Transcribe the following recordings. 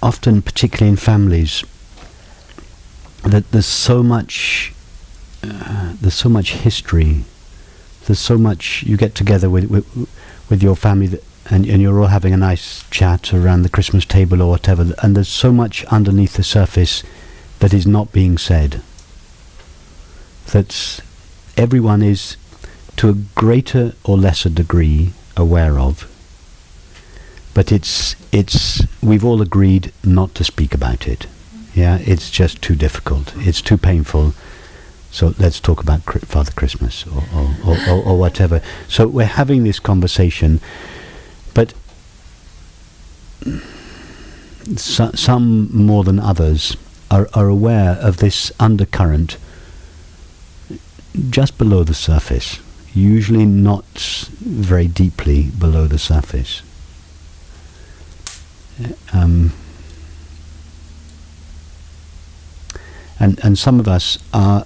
often, particularly in families, that there's so much history. There's so much. You get together with your family, and you're all having a nice chat around the Christmas table or whatever, and there's so much underneath the surface that is not being said, that everyone is, to a greater or lesser degree, aware of. But we've all agreed not to speak about it. Yeah, it's just too difficult. It's too painful. So let's talk about Father Christmas or whatever. So we're having this conversation, but some more than others are aware of this undercurrent just below the surface, usually not very deeply below the surface. And some of us are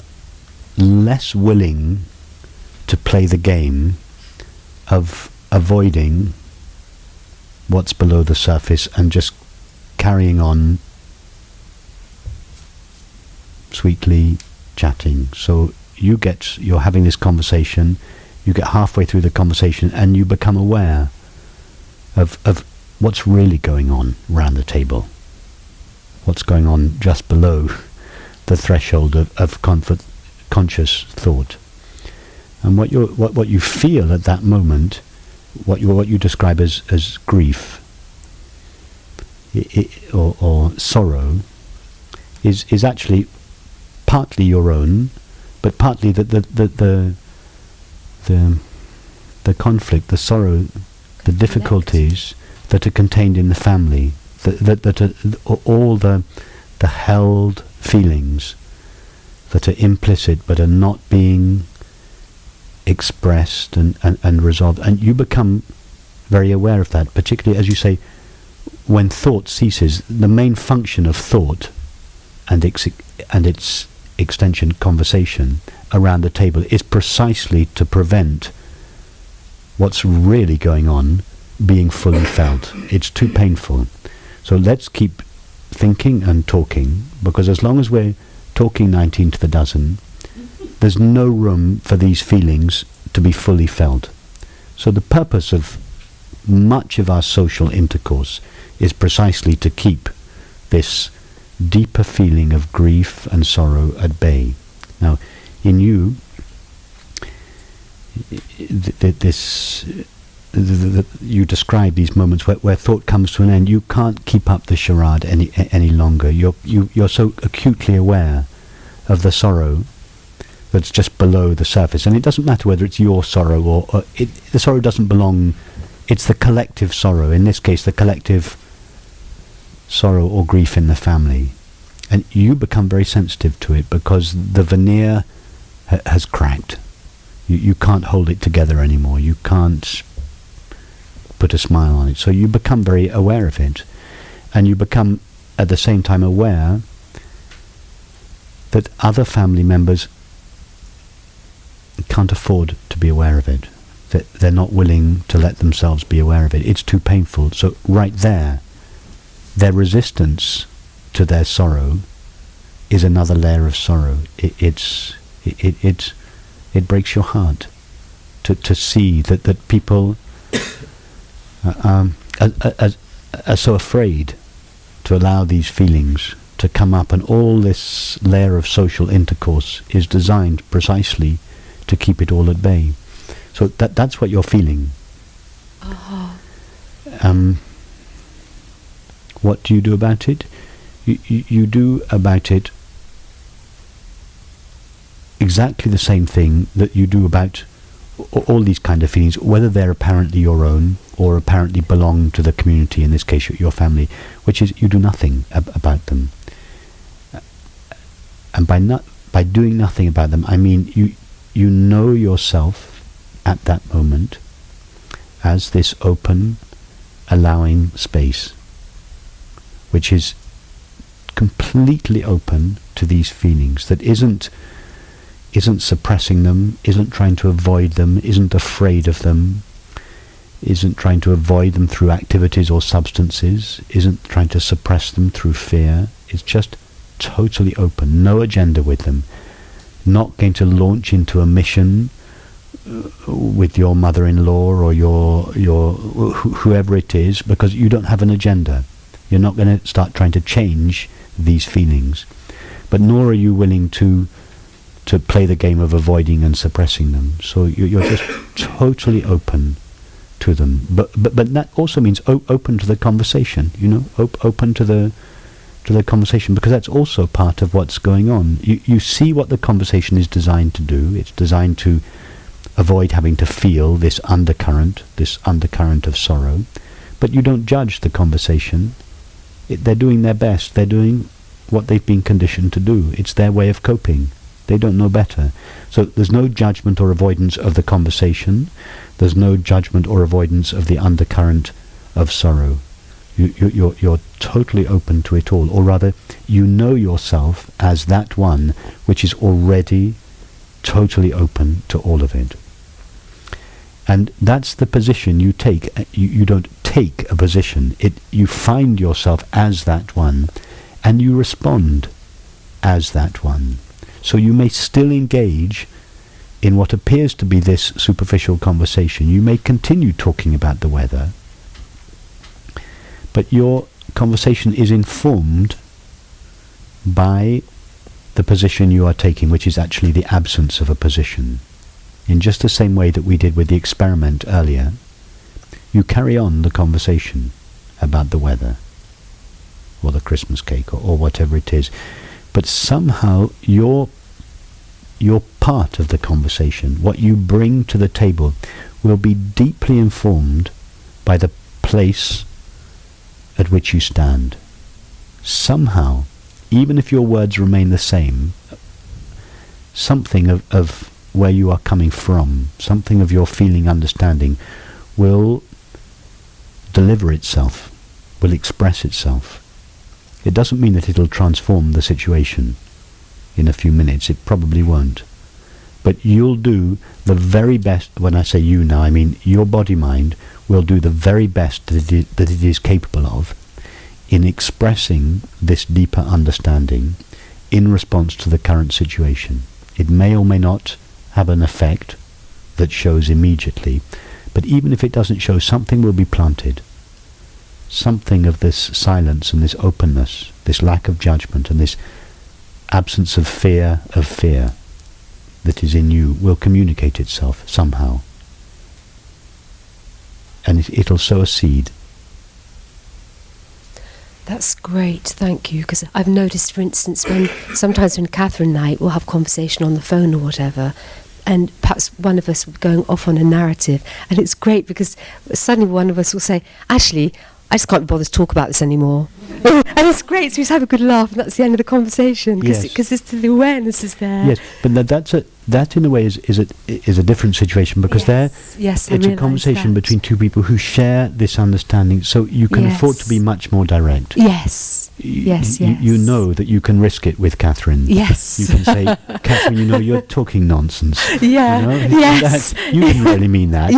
less willing to play the game of avoiding what's below the surface and just carrying on sweetly chatting. So you're having this conversation, you get halfway through the conversation and you become aware of what's really going on around the table, what's going on just below the threshold of conscious thought. And what you feel at that moment, what you describe as grief or sorrow, is actually partly your own, but partly the conflict, the sorrow, the difficulties that are contained in the family, that are all the held feelings that are implicit but are not being expressed and resolved. And you become very aware of that, particularly, as you say, when thought ceases. The main function of thought and its extension, conversation, around the table is precisely to prevent what's really going on being fully felt. It's too painful. So let's keep thinking and talking, because as long as we're talking 19 to the dozen, there's no room for these feelings to be fully felt. So the purpose of much of our social intercourse is precisely to keep this deeper feeling of grief and sorrow at bay. Now, in you, you describe these moments where thought comes to an end. You can't keep up the charade any longer. You're so acutely aware of the sorrow that's just below the surface, and it doesn't matter whether it's your sorrow or the sorrow doesn't belong. It's the collective sorrow. In this case, the collective sorrow or grief in the family, and you become very sensitive to it because the veneer has cracked. You can't hold it together anymore. You can't put a smile on it. So you become very aware of it, and you become at the same time aware that other family members can't afford to be aware of it, that they're not willing to let themselves be aware of it. It's too painful. So right there, their resistance to their sorrow is another layer of sorrow. It breaks your heart to see that people are so afraid to allow these feelings to come up, and all this layer of social intercourse is designed precisely to keep it all at bay. So that's what you're feeling. What do you do about it? You do about it exactly the same thing that you do about all these kind of feelings, whether they're apparently your own or apparently belong to the community, in this case your family, which is you do nothing about them. And by doing nothing about them, I mean you know yourself at that moment as this open, allowing space, which is completely open to these feelings, that isn't suppressing them, isn't trying to avoid them, isn't afraid of them. isn't trying to avoid them through activities or substances, isn't trying to suppress them through fear. It's just totally open, no agenda with them. Not going to launch into a mission with your mother-in-law or your whoever it is, because you don't have an agenda. You're not going to start trying to change these feelings, but nor are you willing to play the game of avoiding and suppressing them. So you're just totally open to them. But that also means open to the conversation. Open to the conversation, because that's also part of what's going on. You see what the conversation is designed to do. It's designed to avoid having to feel this undercurrent of sorrow, but you don't judge the conversation. They're doing their best. They're doing what they've been conditioned to do. It's their way of coping. They don't know better. So there's no judgment or avoidance of the conversation. There's no judgment or avoidance of the undercurrent of sorrow. You're totally open to it all, or rather, you know yourself as that one which is already totally open to all of it. And that's the position you take. You don't take a position. You find yourself as that one, and you respond as that one. So you may still engage in what appears to be this superficial conversation. You may continue talking about the weather, but your conversation is informed by the position you are taking, which is actually the absence of a position. In just the same way that we did with the experiment earlier, you carry on the conversation about the weather, or the Christmas cake, or whatever it is. But somehow you're part of the conversation. What you bring to the table will be deeply informed by the place at which you stand. Somehow, even if your words remain the same, something of where you are coming from, something of your feeling, understanding, will deliver itself, will express itself. It doesn't mean that it'll transform the situation in a few minutes. It probably won't. But you'll do the very best. When I say you now, I mean your body-mind will do the very best that it is capable of in expressing this deeper understanding in response to the current situation. It may or may not have an effect that shows immediately, but even if it doesn't show, something will be planted. Something of this silence and this openness, this lack of judgment and this absence of fear that is in you will communicate itself somehow. And it'll sow a seed. That's great, thank you. Because I've noticed, for instance, sometimes when Catherine and I will have conversation on the phone or whatever, and perhaps one of us will be going off on a narrative, and it's great because suddenly one of us will say, actually, I just can't bother to talk about this anymore. And it's great, so we just have a good laugh, and that's the end of the conversation, because the awareness is there. Yes, but that in a way is a different situation, because it's a conversation between two people who share this understanding, so you can afford to be much more direct. Yes. You know that you can risk it with Catherine. Yes. You can say, Catherine, you're talking nonsense. Yeah. Yes. You didn't really mean that.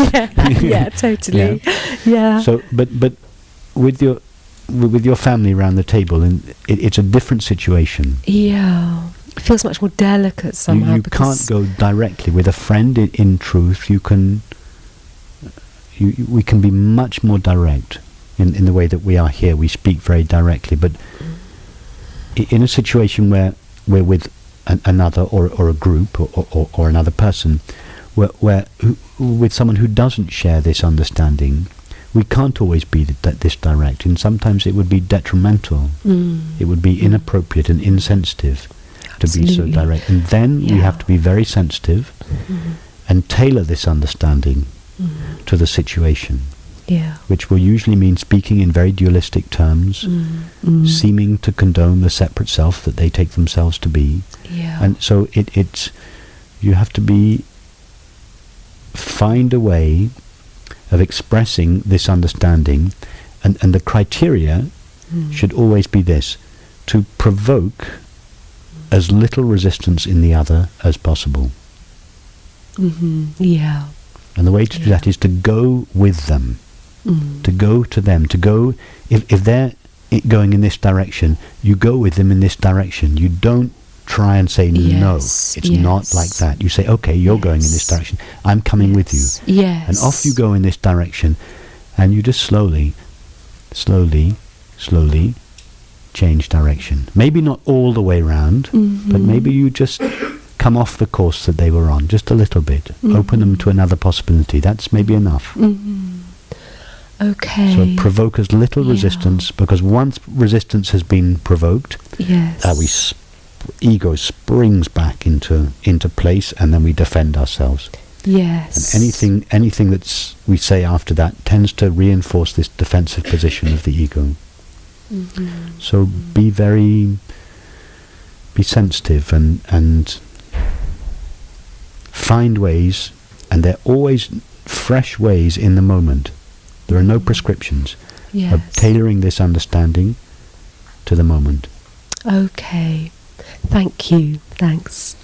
Yeah, totally. Yeah. So, but with your family around the table, and it's a different situation. Yeah. It feels much more delicate somehow. You can't go directly with a friend. In truth, we can be much more direct in the way that we are here. We speak very directly, but in a situation where we're with another or a group or another person, where with someone who doesn't share this understanding, we can't always be this direct, and sometimes it would be detrimental. It would be inappropriate and insensitive to be so direct. And then we have to be very sensitive and tailor this understanding to the situation, which will usually mean speaking in very dualistic terms, seeming to condone the separate self that they take themselves to be. And so you have to find a way of expressing this understanding, and the criteria should always be this: to provoke as little resistance in the other as possible. And the way to do that is to go with them, to go to them, to go, if they're going in this direction, you go with them in this direction. You don't try and say, no, it's not like that. You say, okay, you're going in this direction. I'm coming with you. Yes. And off you go in this direction. And you just slowly change direction. Maybe not all the way round, but maybe you just come off the course that they were on just a little bit. Open them to another possibility. That's maybe enough. Okay. So provoke as little resistance, because once resistance has been provoked, ego springs back into place, and then we defend ourselves. Yes. And anything that we say after that tends to reinforce this defensive position of the ego. So be sensitive and find ways, and they're always fresh ways in the moment. There are no prescriptions of tailoring this understanding to the moment. Okay. Thank you. Thanks.